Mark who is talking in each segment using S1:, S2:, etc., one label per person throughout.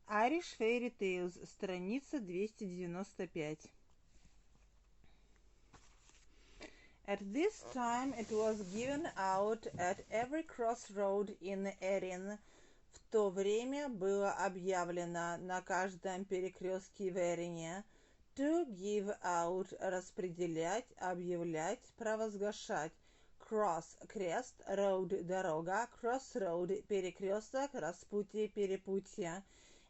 S1: Irish Fairy Tales, страница 295. At this time it was given out at every crossroad in Erin. В то время было объявлено на каждом перекрестке в Эрине. To give out – распределять, объявлять, провозглашать. Cross – крест, road – дорога, crossroad – перекресток, распутье, перепутье.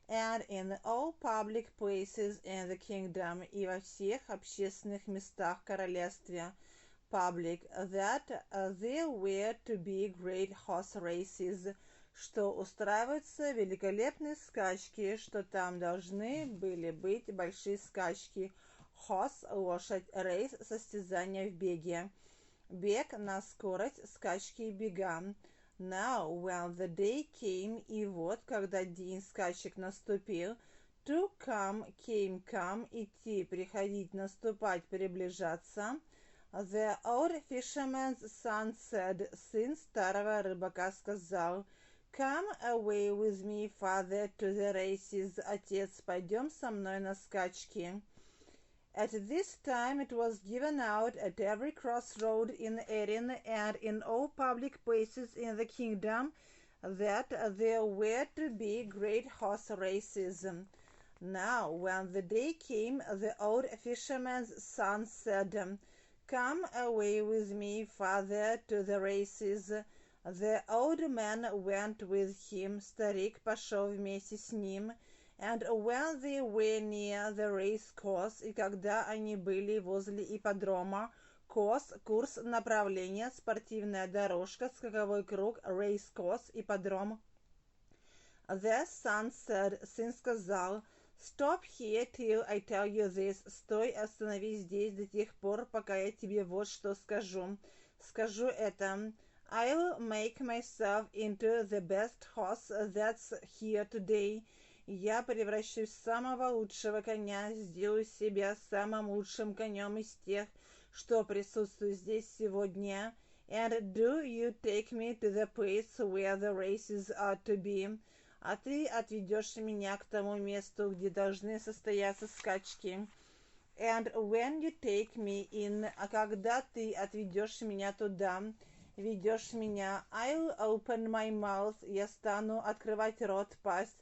S1: And in all public places in the kingdom, и во всех общественных местах в королевстве. Public, that there were to be great horse races, что устраиваются великолепные скачки, что там должны были быть большие скачки. Horse – лошадь, race – состязание в беге. Бег на скорость, скачки и бега. Now, when the day came, и вот, когда день скачек наступил, to come, came, come, идти, приходить, наступать, приближаться, the old fisherman's son said, сын старого рыбака сказал, come away with me, father, to the races, отец, пойдем со мной на скачки. At this time it was given out at every crossroad in Erin and in all public places in the kingdom that there were to be great horse races. Now, when the day came, the old fisherman's son said, come away with me, father, to the races. The old man went with him, старик пошел вместе с ним. And when they were near the race course, и когда они были возле ипподрома, course, курс, направление, спортивная дорожка, скаковой круг, race course, ипподром. The son said, сын сказал, stop here till I tell you this, стой, остановись здесь до тех пор, пока я тебе вот что скажу. Скажу это. I'll make myself into the best horse that's here today. Я превращусь в самого лучшего коня, сделаю себя самым лучшим конем из тех, что присутствуют здесь сегодня. And do you take me to the place where the races are to be? А ты отведешь меня к тому месту, где должны состояться скачки. And when you take me in, а когда ты отведешь меня туда, ведешь меня, I'll open my mouth, я стану открывать рот, пасть,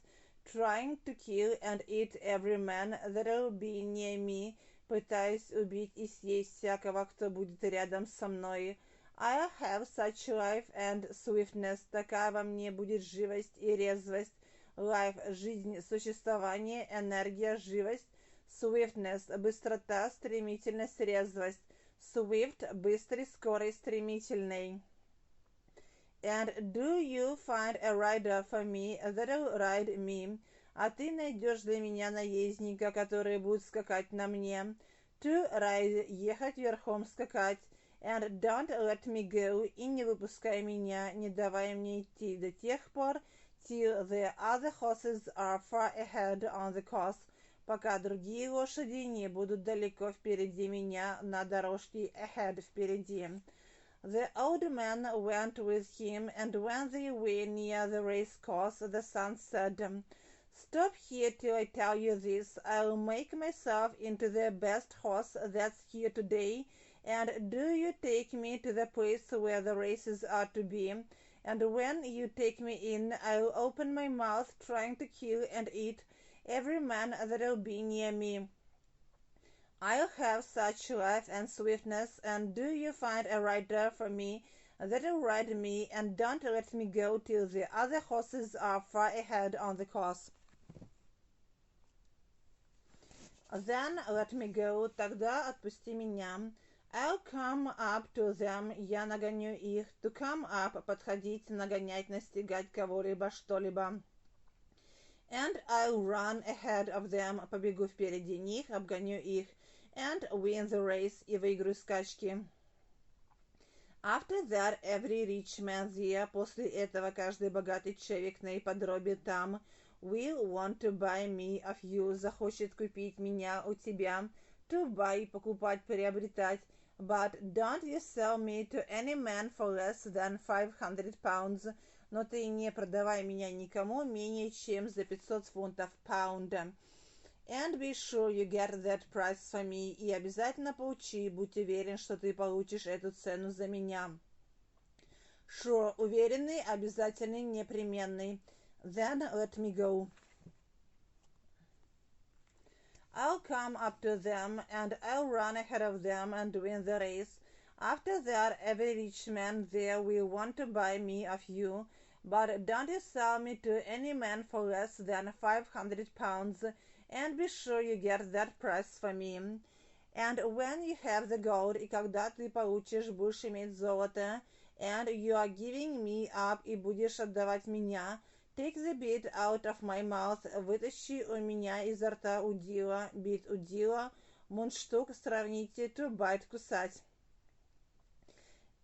S1: trying to kill and eat every man that'll be near me, пытаясь убить и съесть всякого, кто будет рядом со мной. I'll have such life and swiftness, такая во мне будет живость и резвость. Life – жизнь, существование, энергия, живость. Swiftness – быстрота, стремительность, резвость. Swift – быстрый, скорый, стремительный. And do you find a rider for me that'll ride me? А ты найдешь для меня наездника, который будет скакать на мне. To ride – ехать верхом, скакать. And don't let me go, и не выпускай меня, не давай мне идти до тех пор, till the other horses are far ahead on the course, пока другие лошади не будут далеко впереди меня на дорожке ahead впереди. The old man went with him, and when they were near the race course, the son said, stop here till I tell you this. I'll make myself into the best horse that's here today, and do you take me to the place where the races are to be. And when you take me in, I'll open my mouth, trying to kill and eat every man that'll be near me. I'll have such life and swiftness, and do you find a rider for me that'll ride me, and don't let me go till the other horses are far ahead on the course. Then let me go, тогда отпусти меня. I'll come up to them, я нагоню их. To come up – подходить, нагонять, настигать кого-либо, что-либо. And I'll run ahead of them, побегу впереди них, обгоню их. And win the race, и выиграю скачки. After that, every rich man there, после этого каждый богатый человек на ипподроме там, will want to buy me of you, захочет купить меня у тебя. To buy – покупать, приобретать. But don't you sell me to any man for less than 500 pounds. но ты не продавай меня никому менее чем за 500 фунтов pound. And be sure you get that price for me. И обязательно получи, будь уверен, что ты получишь эту цену за меня. Sure, уверенный, обязательный, непременный. Then let me go. I'll come up to them, and I'll run ahead of them and win the race. After that, every rich man there will want to buy me of you, but don't you sell me to any man for less than 500 pounds, and be sure you get that price for me. And when you have the gold, и когда ты получишь, будешь иметь золото, and you are giving me up, и будешь отдавать меня, take the bit out of my mouth, вытащи у меня изо рта удила, bit удила, мундштук, сравните, to bite, кусать.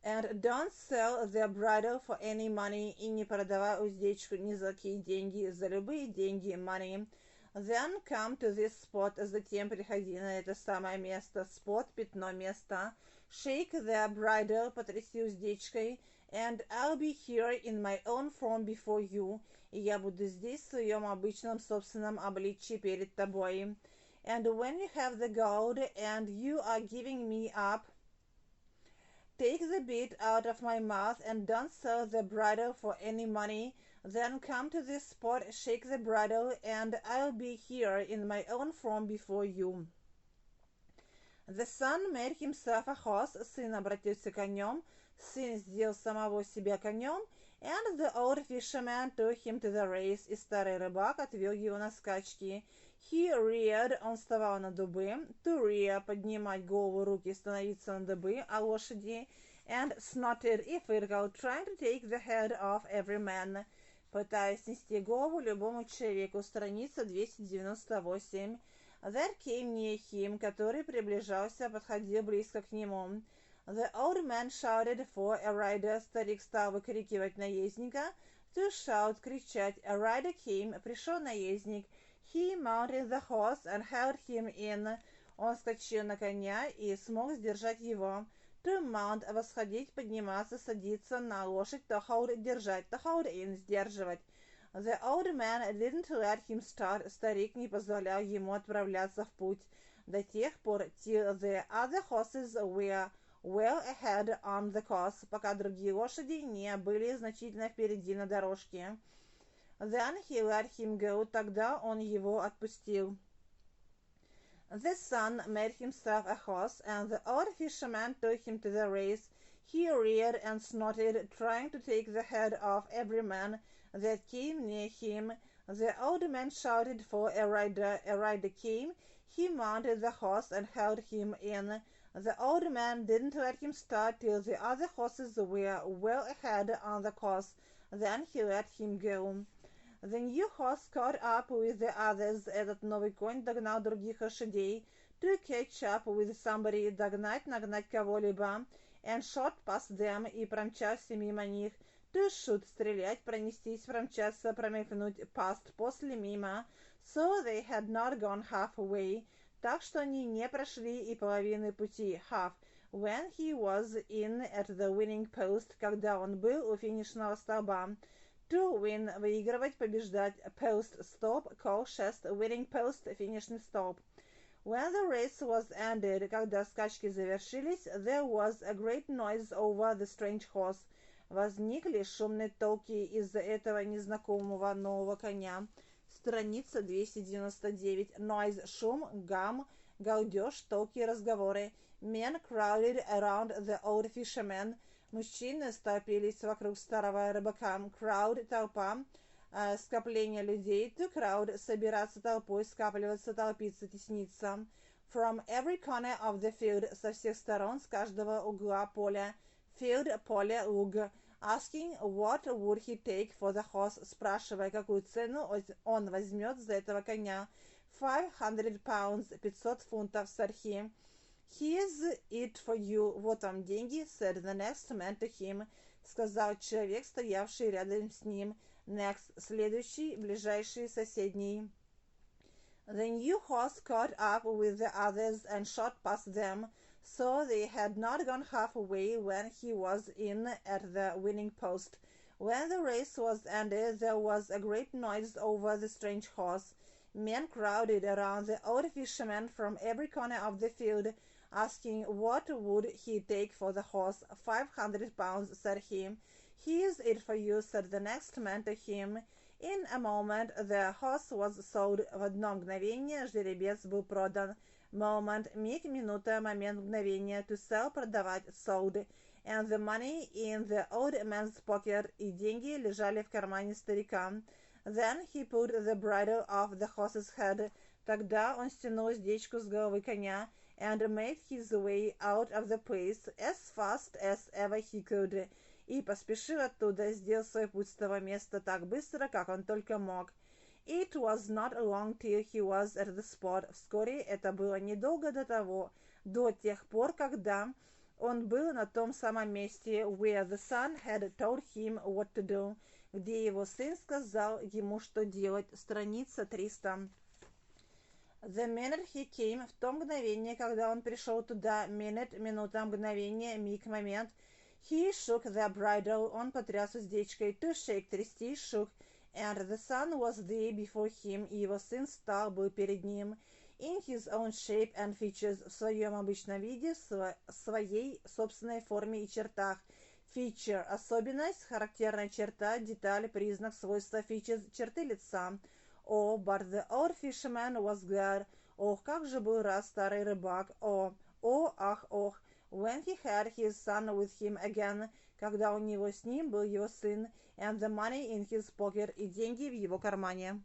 S1: And don't sell the bridle for any money, и не продавай уздечку ни за какие деньги, за любые деньги, money. Then come to this spot, затем приходи на это самое место, spot, пятно, место. Shake the bridle, потряси уздечкой, and I'll be here in my own form before you, и я буду здесь в своем обычном собственном обличии перед тобой. And when you have the gold, and you are giving me up, take the bit out of my mouth, and don't sell the bridle for any money. Then come to this spot, shake the bridle, and I'll be here in my own form before you. The son made himself a horse, сын обратился конем, сын сделал самого себя конем, and the old fisherman took him to the race, и старый рыбак отвел его на скачки. He reared, он вставал на дыбы, to rear, поднимать голову, руки, становиться на дыбы, а лошади, and snorted, и фыркал, trying to take the head off every man, пытаясь снести голову любому человеку, страница 298. There came near him, который приближался, подходил близко к нему. The old man shouted for a rider, старик стал выкрикивать наездника, to shout, кричать, a rider came, пришел наездник, he mounted the horse and held him in, он вскочил на коня и смог сдержать его, to mount, восходить, подниматься, садиться на лошадь, to hold, держать, to hold in, сдерживать. The old man didn't let him start, старик не позволял ему отправляться в путь, до тех пор, till the other horses were well ahead on the course, пока другие лошади не были значительно впереди на дорожке. Then he let him go, тогда он его отпустил. The son made himself a horse, and the old fisherman took him to the race. He reared and snorted, trying to take the head off every man that came near him. The old man shouted for a rider came. He mounted the horse and held him in. The old man didn't let him start till the other horses were well ahead on the course. Then he let him go. The new horse caught up with the others. Этот новый конь догнал других лошадей. To catch up with somebody, догнать, нагнать кого-либо. And shot past them, и промчался мимо них. To shoot, стрелять, пронестись, промчаться, промелькнуть, past, после, мимо. So they had not gone halfway. Так что они не прошли и половины пути, half. When he was in at the winning post, когда он был у финишного столба. To win, выигрывать, побеждать, post, stop, call, шест, winning post, финишный столб. When the race was ended, когда скачки завершились, there was a great noise over the strange horse. Возникли шумные толки из-за этого незнакомого нового коня. Страница 299. Noise, шум, гам, галдеж, толки, разговоры. Men crowded around the old fisherman. Мужчины столпились вокруг старого рыбака. Crowd, толпа, скопление людей. To crowd, собираться толпой, скапливаться, толпиться, тесниться. From every corner of the field, со всех сторон, с каждого угла поля. Field, поле, луг. Asking what would he take for the horse, спрашивая, какую цену он возьмет за этого коня. 500 pounds, 500 фунтов, said he. Here's it for you, вот вам деньги, said the next man to him, сказал человек, стоявший рядом с ним. Next, следующий, ближайший, соседний. The new horse caught up with the others and shot past them, so they had not gone halfway when he was in at the winning post. When the race was ended, there was a great noise over the strange horse. Men crowded around the old fisherman from every corner of the field, asking what would he take for the horse. 500 pounds, said he. Here's it for you, said the next man to him. In a moment the horse was sold. В одно мгновение жеребец был продан. Moment, миг, минута, момент, мгновение. To sell, продавать, sold. And the money in the old man's pocket, и деньги лежали в кармане старика. Then he put the bridle off the horse's head. Тогда он стянул уздечку с головы коня, and made his way out of the place as fast as ever he could. И поспешил оттуда, сделал свой путь с того места так быстро, как он только мог. It was not long till he was at the spot. Вскоре это было недолго до тех пор, когда он был на том самом месте, where the son had told him what to do, где его сын сказал ему, что делать. Страница 300. The minute he came, в то мгновение, когда он пришел туда, minute, минута, мгновение, миг, момент, he shook the bridle, он потряс уздечкой, to shake, трясти, shook, and the son was there before him, и его сын стал, был перед ним. In his own shape and features, в своем обычном виде, своей собственной форме и чертах. Feature – особенность, характерная черта, деталь, признак, свойство, features – черты лица. Oh, but the old fisherman was glad. Ох, как же был рад старый рыбак. Ах, ох. When he had his son with him again, когда у него с ним был его сын, and the money in his pocket, и деньги в его кармане.